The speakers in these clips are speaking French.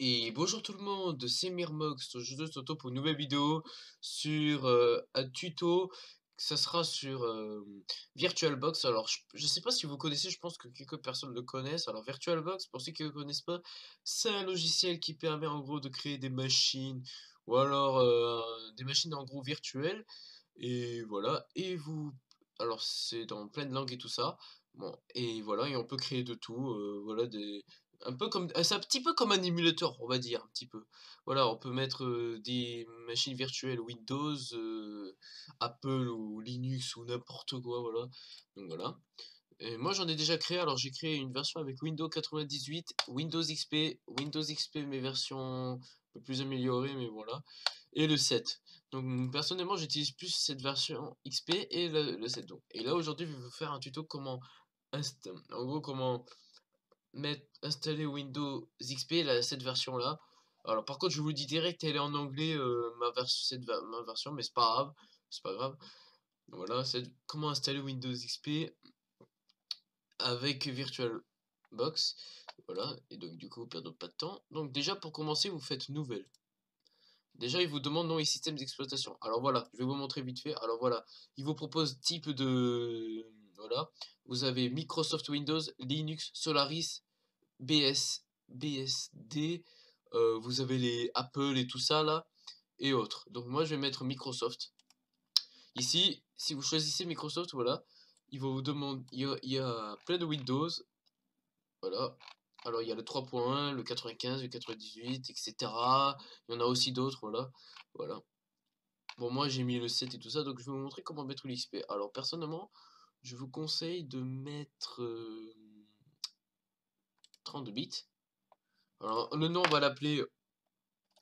Et bonjour tout le monde, c'est Mirmox, je te retrouve pour une nouvelle vidéo sur un tuto. Ça sera sur VirtualBox. Alors je sais pas si vous connaissez, je pense que quelques personnes le connaissent. Alors VirtualBox, pour ceux qui ne le connaissent pas, c'est un logiciel qui permet en gros de créer des machines ou alors des machines en gros virtuelles. Et voilà, alors c'est dans plein de langues et tout ça. Bon, et voilà, et on peut créer de tout, voilà, un peu comme, c'est un petit peu comme un émulateur, on va dire, un petit peu. Voilà, on peut mettre des machines virtuelles Windows, Apple ou Linux ou n'importe quoi, voilà. Donc voilà. Et moi j'en ai déjà créé, alors j'ai créé une version avec Windows 98, Windows XP mes versions un peu plus améliorées, mais voilà, et le 7. Donc personnellement j'utilise plus cette version XP et le 7. Donc. Et là aujourd'hui je vais vous faire un tuto comment, en gros comment installer Windows XP, cette version là. Alors par contre je vous dis direct, elle est en anglais, ma version, mais c'est pas grave. Voilà, c'est comment installer Windows XP avec VirtualBox. Voilà, et donc du coup perdons pas de temps. Donc déjà pour commencer vous faites nouvelle. Déjà il vous demande nom et système d'exploitation. Alors voilà, je vais vous montrer vite fait. Alors voilà, il vous propose type de... Voilà, vous avez Microsoft Windows, Linux, Solaris, BSD, vous avez les Apple et tout ça là, et autres. Donc moi je vais mettre Microsoft. Ici, si vous choisissez Microsoft, voilà, il va vous demander, il y a plein de Windows, voilà. Alors il y a le 3.1, le 95, le 98, etc. Il y en a aussi d'autres, voilà. Voilà. Bon, moi j'ai mis le 7 et tout ça, donc je vais vous montrer comment mettre l'XP. Alors personnellement, je vous conseille de mettre 32 bits. Alors le nom on va l'appeler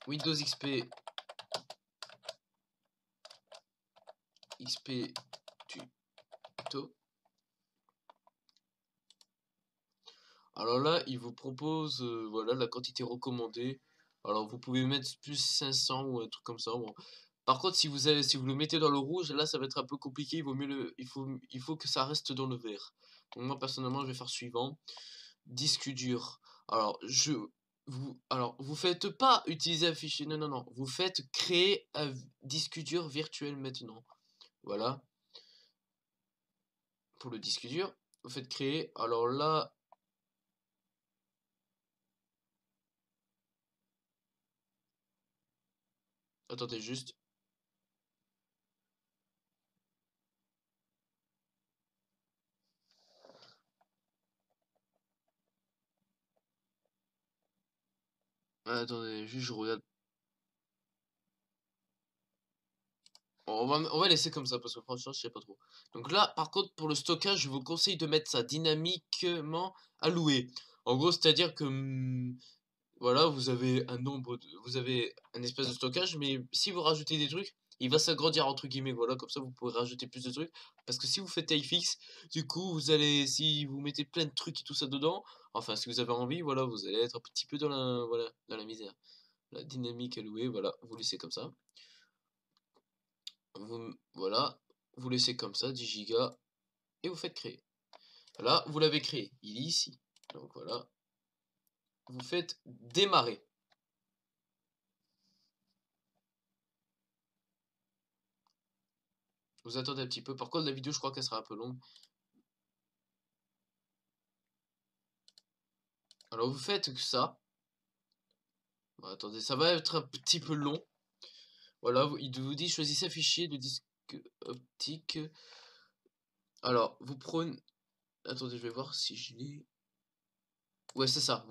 Windows XP tuto. Alors là, il vous propose voilà la quantité recommandée. Alors vous pouvez mettre plus 500 ou un truc comme ça. Bon. Par contre, si vous le mettez dans le rouge, là ça va être un peu compliqué. Il vaut mieux il faut que ça reste dans le vert. Donc moi personnellement, je vais faire suivant. Disque dur. Alors vous faites pas utiliser un fichier. Non non non. Vous faites créer un disque dur virtuel maintenant. Voilà. Pour le disque dur, vous faites créer. Alors là, attendez juste. Attendez, juste je regarde. On va laisser comme ça parce que franchement je sais pas trop. Donc là par contre pour le stockage je vous conseille de mettre ça dynamiquement alloué. En gros c'est à dire que voilà vous avez vous avez un espace de stockage, mais si vous rajoutez des trucs il va s'agrandir entre guillemets, voilà, comme ça vous pourrez rajouter plus de trucs. Parce que si vous faites taille fixe, du coup vous allez, si vous mettez plein de trucs et tout ça dedans, enfin si vous avez envie, voilà, vous allez être un petit peu dans la, voilà, dans la misère. La dynamique allouée, voilà, vous laissez comme ça. Voilà, vous laissez comme ça 10 Go et vous faites créer. Là, vous l'avez créé, il est ici. Donc voilà, vous faites démarrer. Vous attendez un petit peu. Par contre, la vidéo, je crois qu'elle sera un peu longue. Alors vous faites ça. Bon, attendez, ça va être un petit peu long. Voilà, il vous dit choisissez un fichier de disque optique. Alors, vous prenez... Attendez, je vais voir si je l'ai... Ouais, c'est ça.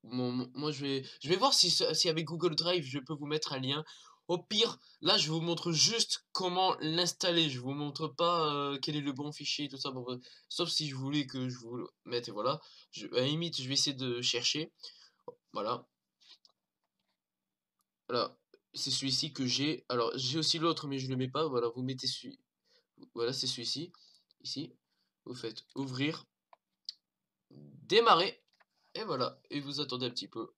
Moi, je vais voir si avec Google Drive, je peux vous mettre un lien. Au pire, là, je vous montre juste comment l'installer. Je vous montre pas quel est le bon fichier et tout ça. Bon, sauf si je voulais que je vous le mette, et voilà. À la limite, je vais essayer de chercher. Voilà. Voilà. C'est celui-ci que j'ai. Alors, j'ai aussi l'autre, mais je le mets pas. Voilà, vous mettez celui. Voilà, c'est celui-ci. Ici. Vous faites ouvrir, démarrer. Et voilà. Et vous attendez un petit peu.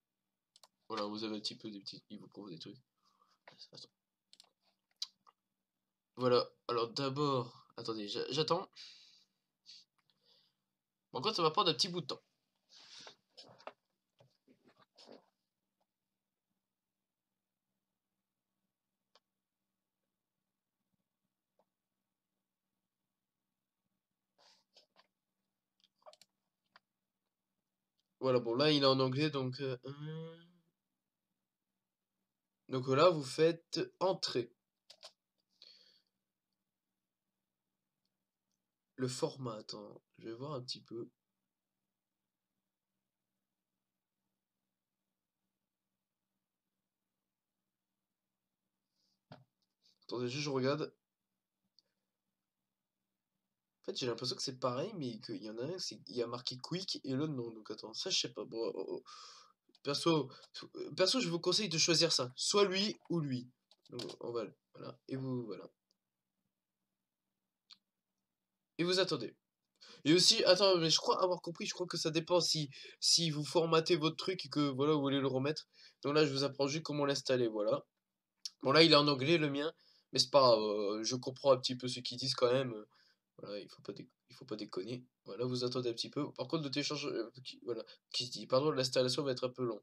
Voilà, vous avez un petit peu des petits. Il vous propose des trucs. Attends. Voilà, alors d'abord. Attendez, j'attends. Bon, en fait, ça va prendre un petit bout de temps. Voilà, bon là il est en anglais donc là vous faites entrée. Le format, attends, je vais voir un petit peu. Attendez, juste je regarde. En fait, j'ai l'impression que c'est pareil, mais qu'il y en a un, il y a marqué quick et l'autre non. Donc attends, ça je sais pas. Bon, Perso, perso, je vous conseille de choisir ça. Soit lui ou lui. Donc, voilà. Et vous, voilà. Et vous attendez. Et aussi, attends, mais je crois avoir compris, je crois que ça dépend si vous formatez votre truc et que voilà, vous voulez le remettre. Donc là, je vous apprends juste comment l'installer, voilà. Bon, là, il est en anglais, le mien, mais c'est pas grave, je comprends un petit peu ce qu'ils disent quand même. Voilà, il faut pas déconner. Voilà, vous attendez un petit peu. Par contre, le téléchargement, voilà, qui se dit, pardon, l'installation va être un peu long.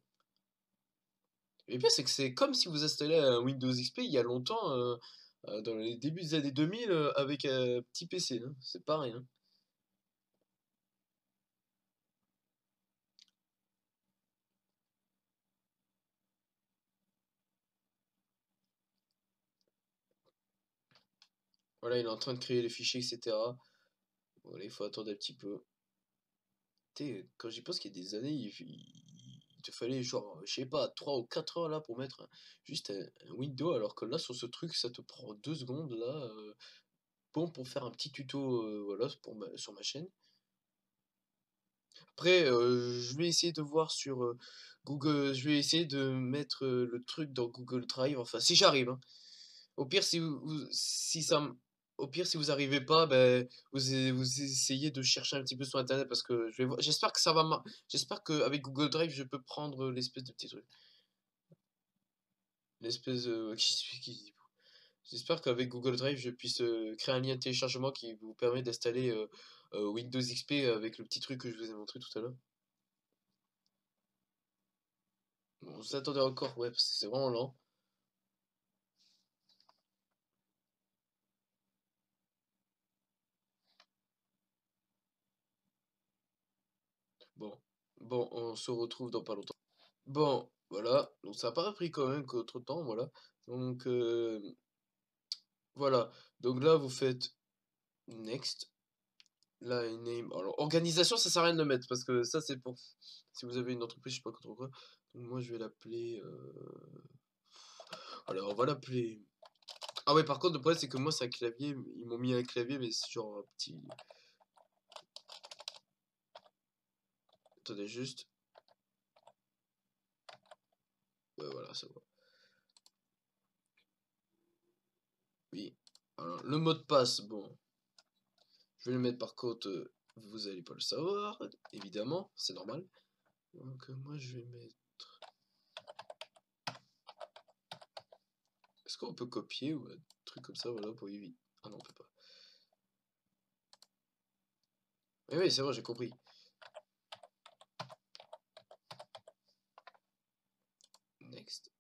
Et bien, c'est que c'est comme si vous installez un Windows XP il y a longtemps, dans les débuts des années 2000, avec un petit PC, hein. C'est pareil, hein. Voilà, il est en train de créer les fichiers, etc. Voilà, il faut attendre un petit peu. Quand j'y pense qu'il y a des années, il te fallait genre, je sais pas, 3 ou 4 heures là pour mettre juste un Windows, alors que là, sur ce truc, ça te prend 2 secondes là, bon, pour faire un petit tuto, voilà, sur ma chaîne. Après, je vais essayer de voir sur Google, je vais essayer de mettre le truc dans Google Drive, enfin, si j'arrive, hein. Au pire, si ça, au pire, si vous arrivez pas, ben, vous essayez de chercher un petit peu sur Internet parce que j'espère que ça va, j'espère qu'avec Google Drive, je peux prendre l'espèce de petit truc, l'espèce, j'espère qu'avec Google Drive, je puisse créer un lien de téléchargement qui vous permet d'installer Windows XP avec le petit truc que je vous ai montré tout à l'heure. Bon, vous attendez encore, ouais, parce que c'est vraiment lent. Bon, bon, on se retrouve dans pas longtemps. Bon, voilà, donc ça n'a pas pris quand même trop de temps, voilà. Donc, voilà, donc là vous faites next, là name. Alors, organisation, ça sert à rien de le mettre parce que ça c'est pour si vous avez une entreprise, je sais pas trop quoi. Donc, moi je vais l'appeler. Alors, on va l'appeler. Ah, ouais, par contre, le problème c'est que moi c'est un clavier, ils m'ont mis un clavier, mais c'est genre un petit. Attendez juste. Ouais, voilà, ça va. Oui. Alors, le mot de passe, bon. Je vais le mettre par contre, vous allez pas le savoir, évidemment, c'est normal. Donc moi je vais mettre... Est-ce qu'on peut copier ou un truc comme ça, voilà, pour éviter... Ah non, on peut pas. Mais oui, c'est vrai, j'ai compris. Next.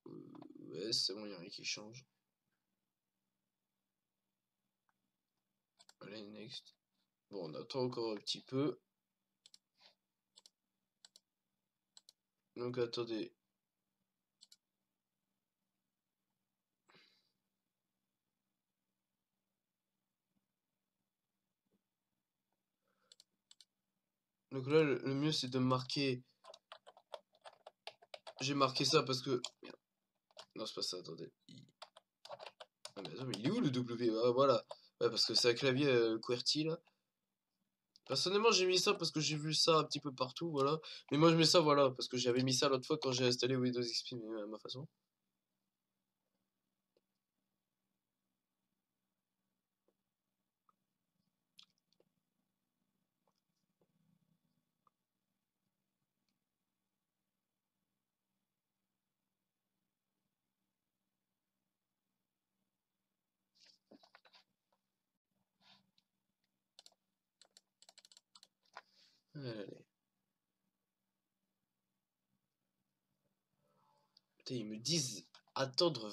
Ouais, c'est bon, il n'y a rien qui change. Allez, next. Bon, on attend encore un petit peu. Donc attendez. Donc là, le mieux c'est de marquer... J'ai marqué ça parce que... Merde. Non, c'est pas ça, attendez. Ah, mais attends, mais il est où le W? Ah, voilà. Ouais, parce que c'est un clavier QWERTY là. Personnellement, j'ai mis ça parce que j'ai vu ça un petit peu partout, voilà. Mais moi, je mets ça, voilà, parce que j'avais mis ça l'autre fois quand j'ai installé Windows XP, mais à ma façon. Allez. Putain, ils me disent attendre.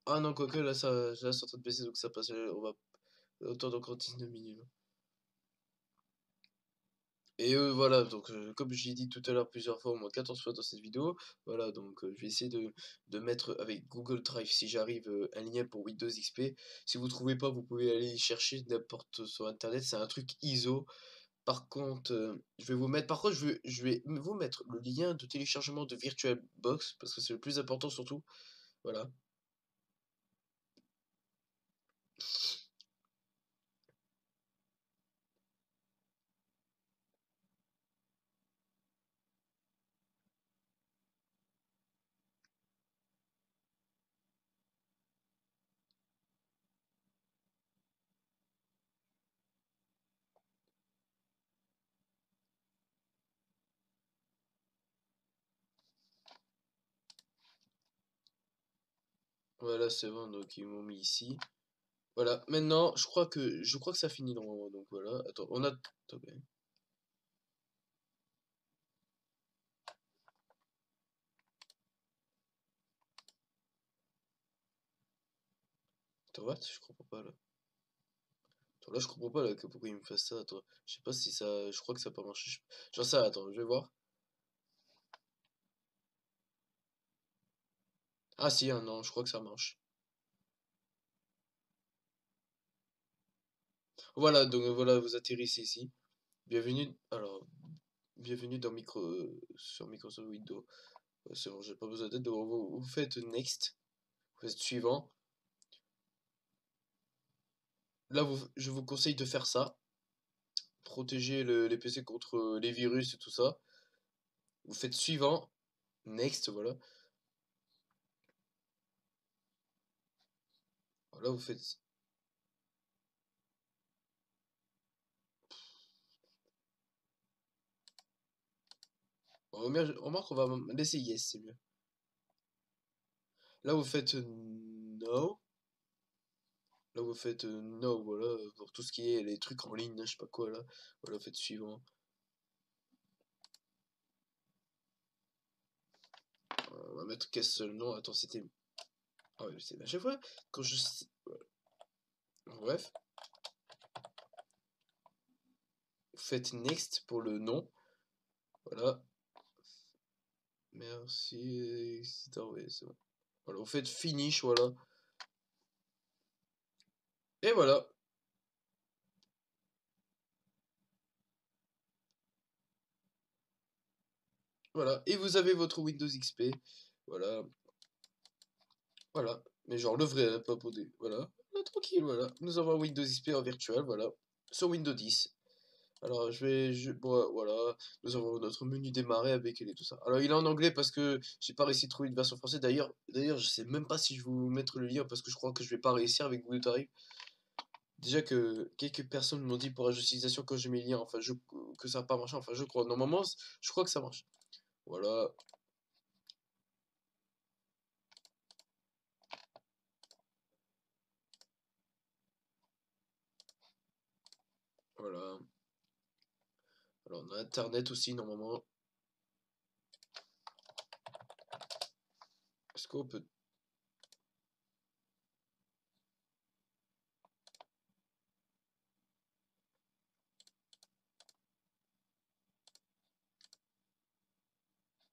Ah non, quoique, là, ça c'est en train de baisser, donc ça passe. On va attendre encore 19 minutes. Et voilà, donc comme j'ai dit tout à l'heure plusieurs fois, au moins 14 fois dans cette vidéo, voilà, donc je vais essayer de mettre avec Google Drive, si j'arrive, un lien pour Windows XP. Si vous trouvez pas, vous pouvez aller chercher n'importe sur internet, c'est un truc ISO. Par contre, je vais vous mettre, par contre, je vais vous mettre le lien de téléchargement de VirtualBox, parce que c'est le plus important surtout, voilà. Voilà, c'est bon, donc ils m'ont mis ici. Voilà, maintenant, je crois que ça finit normalement, donc voilà. Attends, on a... Attends, attends, what? Je comprends pas là. Attends, là, je comprends pas là, pourquoi il me fait ça. Attends, je sais pas si ça. Je crois que ça a pas marché. J'en sais, attends, je vais voir. Ah si, hein, non, je crois que ça marche. Voilà, donc voilà, vous atterrissez ici. Bienvenue. Alors, bienvenue dans sur Microsoft Windows. C'est bon, j'ai pas besoin d'aide. Donc, vous faites Next. Vous faites suivant. Là, je vous conseille de faire ça. Protéger les PC contre les virus et tout ça. Vous faites suivant. Next, voilà. Là, vous faites. Remarque, on va laisser yes, c'est mieux. Là, vous faites no. Là, vous faites no, voilà, pour tout ce qui est les trucs en ligne, je sais pas quoi, là. Voilà, vous faites suivant. On va mettre qu'un seul nom. Attends, c'était. Ah ouais, c'est à chaque fois, quand je. Voilà. Bref. Vous faites next pour le nom. Voilà. Merci, etc. Ouais, c'est bon. Voilà, vous faites finish, voilà. Et voilà. Voilà. Et vous avez votre Windows XP. Voilà. Voilà. Mais genre le vrai, hein, pas pour des. Voilà. Voilà, tranquille, voilà. Nous avons un Windows XP en virtuel, voilà. Sur Windows 10. Alors, bon, voilà, nous avons notre menu démarrer avec et tout ça. Alors, il est en anglais parce que j'ai pas réussi à trouver une version française. D'ailleurs, je sais même pas si je vais vous mettre le lien parce que je crois que je vais pas réussir avec Google Drive. Déjà que quelques personnes m'ont dit pour l'utilisation quand je mets le lien, enfin, que ça n'a pas marché. Enfin, je crois. Normalement, je crois que ça marche. Voilà. Voilà. Alors, on a Internet aussi, normalement. Est-ce qu'on peut.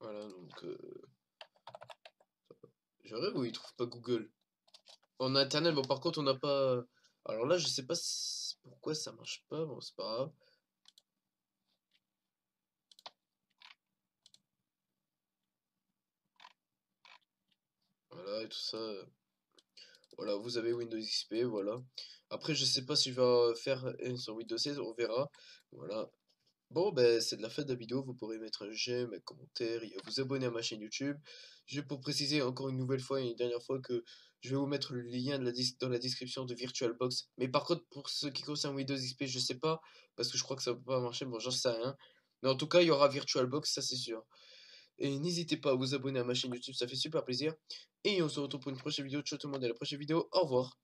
Voilà, donc. Je rêve où ils trouvent pas Google. On a Internet, bon, par contre, on n'a pas. Alors là, je sais pas pourquoi ça marche pas. Bon, c'est pas grave. Voilà, et tout ça. Voilà, vous avez Windows XP, voilà. Après, je sais pas si je vais faire une sur Windows 16, on verra. Voilà. Bon, ben, c'est de la fin de la vidéo. Vous pourrez mettre un j'aime, un commentaire et vous abonner à ma chaîne YouTube. Je vais pour préciser encore une nouvelle fois et une dernière fois que je vais vous mettre le lien dans la description de VirtualBox. Mais par contre, pour ce qui concerne Windows XP, je sais pas, parce que je crois que ça va pas marcher. Bon, j'en sais rien. Mais en tout cas, il y aura VirtualBox, ça c'est sûr. Et n'hésitez pas à vous abonner à ma chaîne YouTube, ça fait super plaisir. Et on se retrouve pour une prochaine vidéo. Ciao tout le monde, à la prochaine vidéo. Au revoir.